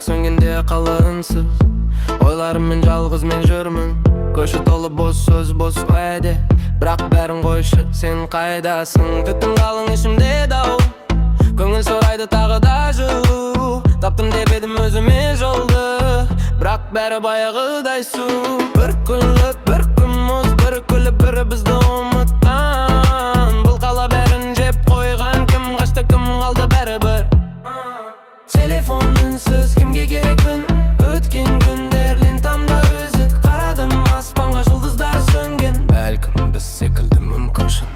söngende kalınсыз. Oylarımın жалғыз мен жүрмін. Көші толы бос сөз, бос уәде. Бірақ бәрін қойшы, сен қайдасың? Түтін қалың ішімде дау, көңіл сұрайды тағы да жылу. Таптым деп едім өзіме жолды, бірақ бәрі баяғыдай су. Бір күліп, бір күн мұз, бір күліп, бірі бізді ұмытқан. Бұл қала бәрін жеп қойған, кім қашты, кім қалды бәрібір. Телефон үнсіз, кімге керекпін? Өткен күндер лентамда өзі. Қарадым аспанға, жұлдыздар сөнген. Бәлкім біз секілді мүмкін шын.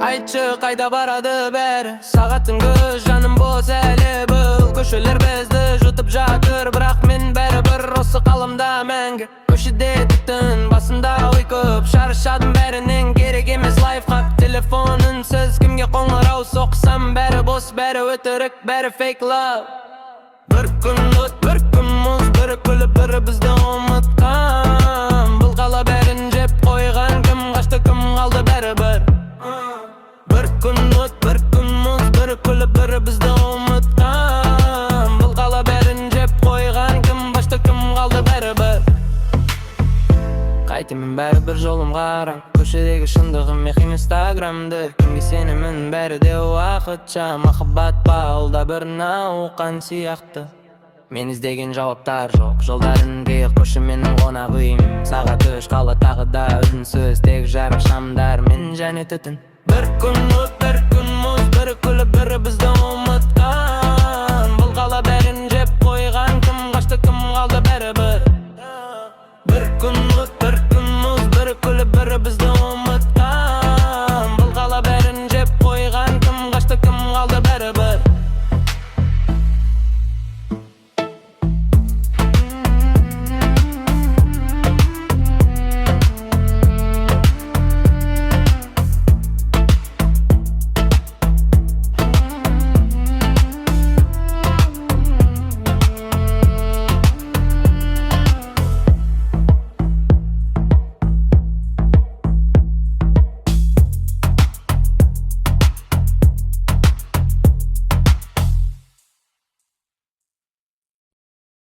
Айтшы, қайда барады бәрі? Сағаттың көз, жаным бос әлі. Бұл көшелер бізді жұтып жатыр, бірақ мен бәрібір осы қаламда мәңгі. Көшеде түтін, басында ой көп, шаршадым бәрінен, керек емес лайфхак. Телефон үнсіз, кімге қоңырау соқсам, бәрі бос, бәрі өтірік, бәрі fake love. Бір күн от, бір күн мұз, бірі күліп, бірі бізді ұмытқан. Бұл қала бәрін жеп қойған, кім қашты, кім қалды бәрібір. Бір күн от, бір күн мұз, бірі күліп, бірі бізді ұмытқан. Бұл қала бәрін жеп қойған, кім қашты, кім қалды бәрібір. Қайтемін бәрібір жолым қараң, көшедегі шындығым екен инстаграмды. Кімге сенімін бәрі де уақытша, махаббат па ол да бір науқан сияқты. Мен іздеген жауаптар жоқ, жолдарын қиық, көші менің қонағым. Сағат 3 қала тағы да үнсіз, тек жарық шамдар, мен және түтін. Бір күн өт, бір күн